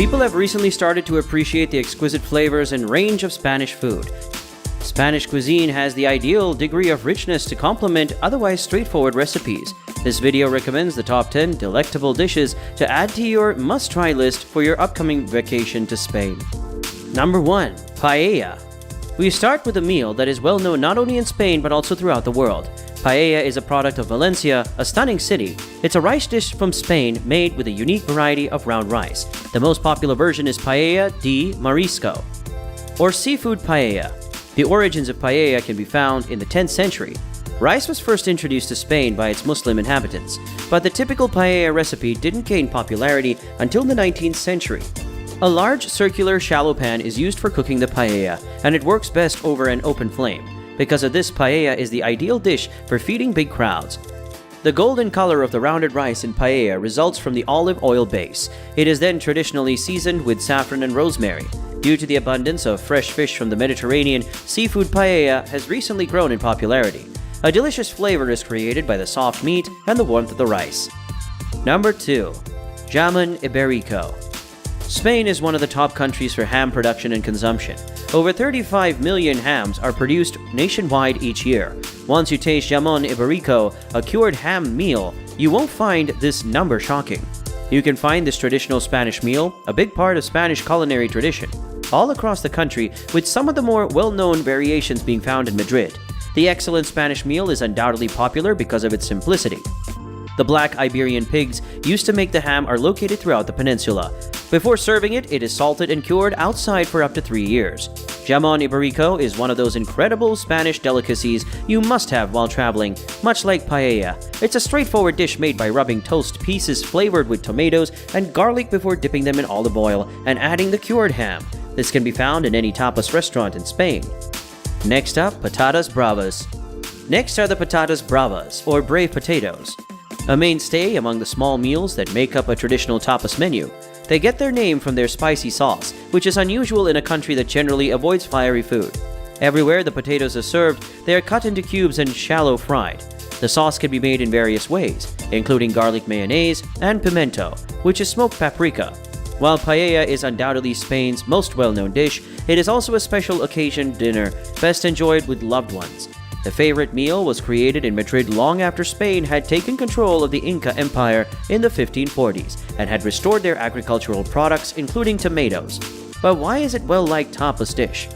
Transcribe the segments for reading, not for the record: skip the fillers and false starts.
People have recently started to appreciate the exquisite flavors and range of Spanish food. Spanish cuisine has the ideal degree of richness to complement otherwise straightforward recipes. This video recommends the top 10 delectable dishes to add to your must-try list for your upcoming vacation to Spain. Number 1. Paella. We start with a meal that is well known not only in Spain but also throughout the world. Paella is a product of Valencia, a stunning city. It's a rice dish from Spain made with a unique variety of round rice. The most popular version is Paella de Marisco, or seafood paella. The origins of paella can be found in the 10th century. Rice was first introduced to Spain by its Muslim inhabitants, but the typical paella recipe didn't gain popularity until the 19th century. A large circular shallow pan is used for cooking the paella, and it works best over an open flame. Because of this, paella is the ideal dish for feeding big crowds. The golden color of the rounded rice in paella results from the olive oil base. It is then traditionally seasoned with saffron and rosemary. Due to the abundance of fresh fish from the Mediterranean, seafood paella has recently grown in popularity. A delicious flavor is created by the soft meat and the warmth of the rice. Number 2. Jamon Iberico. Spain is one of the top countries for ham production and consumption. Over 35 million hams are produced nationwide each year. Once you taste Jamon Iberico, a cured ham meal, you won't find this number shocking. You can find this traditional Spanish meal, a big part of Spanish culinary tradition, all across the country, with some of the more well-known variations being found in Madrid. The excellent Spanish meal is undoubtedly popular because of its simplicity. The black Iberian pigs used to make the ham are located throughout the peninsula. Before serving it, it is salted and cured outside for up to 3 years. Jamon Iberico is one of those incredible Spanish delicacies you must have while traveling. Much like paella, it's a straightforward dish made by rubbing toast pieces flavored with tomatoes and garlic before dipping them in olive oil and adding the cured ham. This can be found in any tapas restaurant in Spain. Next up, Patatas Bravas. Next are the Patatas Bravas, or brave potatoes. A mainstay among the small meals that make up a traditional tapas menu. They get their name from their spicy sauce, which is unusual in a country that generally avoids fiery food. Everywhere the potatoes are served, they are cut into cubes and shallow fried. The sauce can be made in various ways, including garlic mayonnaise and pimento, which is smoked paprika. While paella is undoubtedly Spain's most well-known dish, it is also a special occasion dinner best enjoyed with loved ones. The favorite meal was created in Madrid long after Spain had taken control of the Inca Empire in the 1540s and had restored their agricultural products, including tomatoes. But why is it well-liked tapas dish?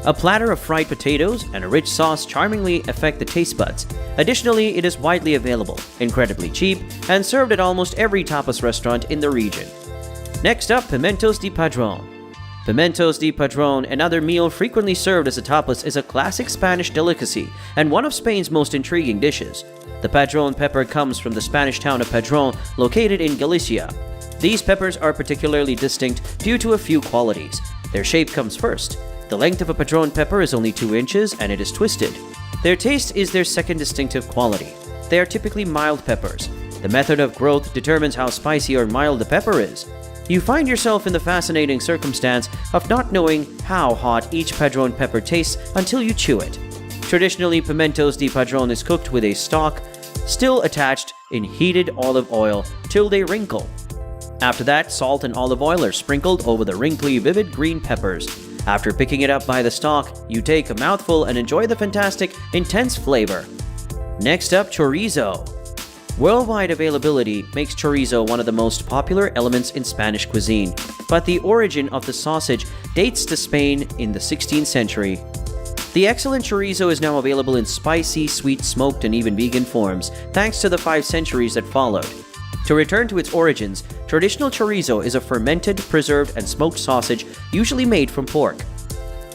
A platter of fried potatoes and a rich sauce charmingly affect the taste buds. Additionally, it is widely available, incredibly cheap, and served at almost every tapas restaurant in the region. Next up, Pimientos de Padrón. Pimientos de Padrón, another meal frequently served as a tapas, is a classic Spanish delicacy and one of Spain's most intriguing dishes. The Padrón pepper comes from the Spanish town of Padrón, located in Galicia. These peppers are particularly distinct due to a few qualities. Their shape comes first. The length of a Padrón pepper is only 2 inches and it is twisted. Their taste is their second distinctive quality. They are typically mild peppers. The method of growth determines how spicy or mild the pepper is. You find yourself in the fascinating circumstance of not knowing how hot each Padrón pepper tastes until you chew it. Traditionally, Pimientos de Padrón is cooked with a stalk still attached in heated olive oil till they wrinkle. After that, salt and olive oil are sprinkled over the wrinkly, vivid green peppers. After picking it up by the stalk, you take a mouthful and enjoy the fantastic, intense flavor. Next up, Chorizo. Worldwide availability makes chorizo one of the most popular elements in Spanish cuisine, but the origin of the sausage dates to Spain in the 16th century. The excellent chorizo is now available in spicy, sweet, smoked, and even vegan forms, thanks to the 5 centuries that followed. To return to its origins, traditional chorizo is a fermented, preserved, and smoked sausage usually made from pork.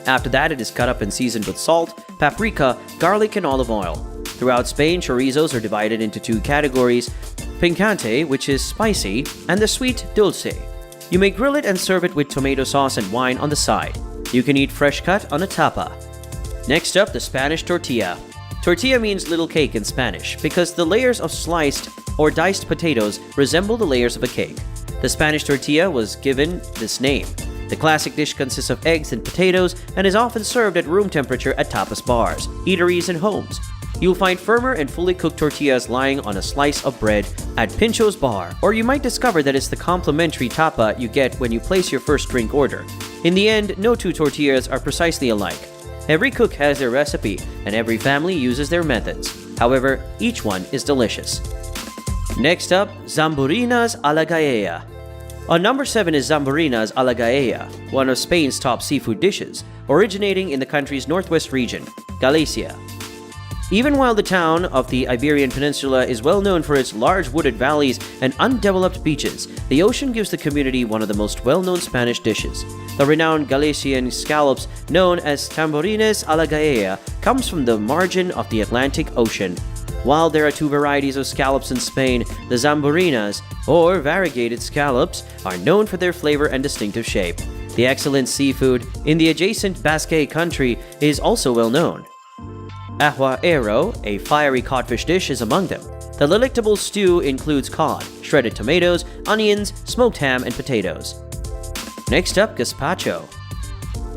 After that, it is cut up and seasoned with salt, paprika, garlic, and olive oil. Throughout Spain, chorizos are divided into 2 categories: picante, which is spicy, and the sweet dulce. You may grill it and serve it with tomato sauce and wine on the side. You can eat fresh cut on a tapa. Next up, the Spanish tortilla. Tortilla means little cake in Spanish because the layers of sliced or diced potatoes resemble the layers of a cake. The Spanish tortilla was given this name. The classic dish consists of eggs and potatoes and is often served at room temperature at tapas bars, eateries, and homes. You'll find firmer and fully cooked tortillas lying on a slice of bread at Pincho's Bar, or you might discover that it's the complimentary tapa you get when you place your first drink order. In the end, no two tortillas are precisely alike. Every cook has their recipe, and every family uses their methods. However, each one is delicious. Next up, Zamburinas A La Gallega. On number 7 is Zamburinas A La Gallega, one of Spain's top seafood dishes, originating in the country's northwest region, Galicia. Even while the town of the Iberian Peninsula is well known for its large wooded valleys and undeveloped beaches, the ocean gives the community one of the most well-known Spanish dishes. The renowned Galician scallops, known as Zamburinas A La Gallega, comes from the margin of the Atlantic Ocean. While there are two varieties of scallops in Spain, the Zamburinas, or variegated scallops, are known for their flavor and distinctive shape. The excellent seafood in the adjacent Basque country is also well known. Ajuarero, a fiery codfish dish, is among them. The delectable stew includes cod, shredded tomatoes, onions, smoked ham, and potatoes. Next up, Gazpacho.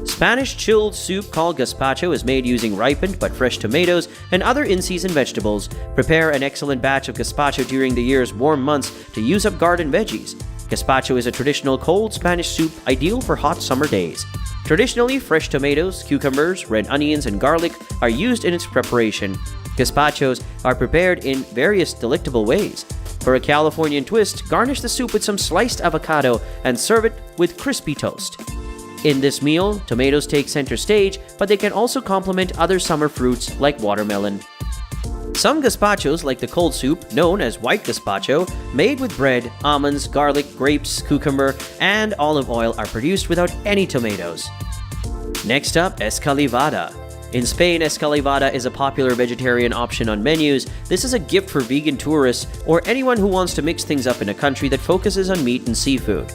Spanish chilled soup called Gazpacho is made using ripened but fresh tomatoes and other in-season vegetables. Prepare an excellent batch of Gazpacho during the year's warm months to use up garden veggies. Gazpacho is a traditional cold Spanish soup ideal for hot summer days. Traditionally, fresh tomatoes, cucumbers, red onions, and garlic are used in its preparation. Gazpachos are prepared in various delectable ways. For a Californian twist, garnish the soup with some sliced avocado and serve it with crispy toast. In this meal, tomatoes take center stage, but they can also complement other summer fruits like watermelon. Some gazpachos, like the cold soup, known as white gazpacho, made with bread, almonds, garlic, grapes, cucumber, and olive oil, are produced without any tomatoes. Next up, Escalivada. In Spain, Escalivada is a popular vegetarian option on menus. This is a gift for vegan tourists or anyone who wants to mix things up in a country that focuses on meat and seafood.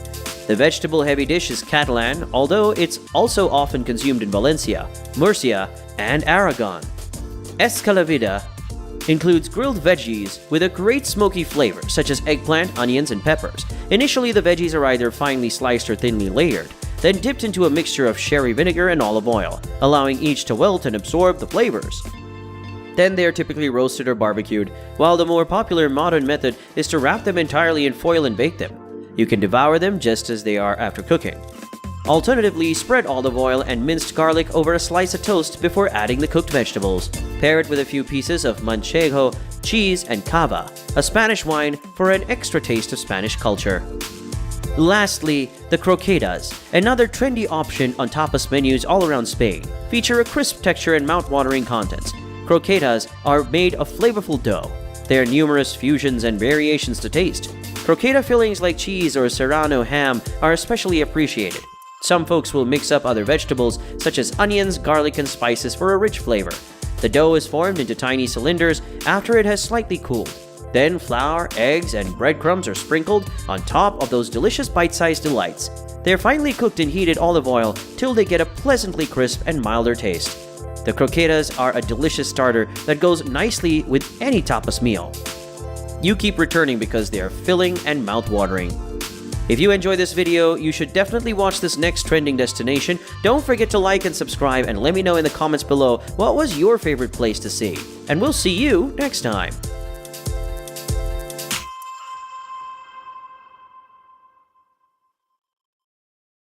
The vegetable-heavy dish is Catalan, although it's also often consumed in Valencia, Murcia, and Aragon. Escalivada includes grilled veggies with a great smoky flavor, such as eggplant, onions, and peppers. Initially, the veggies are either finely sliced or thinly layered, then dipped into a mixture of sherry vinegar and olive oil, allowing each to wilt and absorb the flavors. Then they are typically roasted or barbecued, while the more popular modern method is to wrap them entirely in foil and bake them. You can devour them just as they are after cooking. Alternatively, spread olive oil and minced garlic over a slice of toast before adding the cooked vegetables. Pair it with a few pieces of manchego, cheese, and cava, a Spanish wine, for an extra taste of Spanish culture. Lastly, the croquetas, another trendy option on tapas menus all around Spain, feature a crisp texture and mouth-watering contents. Croquetas are made of flavorful dough. There are numerous fusions and variations to taste. Croqueta fillings like cheese or serrano ham are especially appreciated. Some folks will mix up other vegetables such as onions, garlic, and spices for a rich flavor. The dough is formed into tiny cylinders after it has slightly cooled. Then flour, eggs, and breadcrumbs are sprinkled on top of those delicious bite-sized delights. They are finely cooked in heated olive oil till they get a pleasantly crisp and milder taste. The croquetas are a delicious starter that goes nicely with any tapas meal. You keep returning because they are filling and mouth-watering. If you enjoy this video, you should definitely watch this next trending destination. Don't forget to like and subscribe, and let me know in the comments below what was your favorite place to see. And we'll see you next time.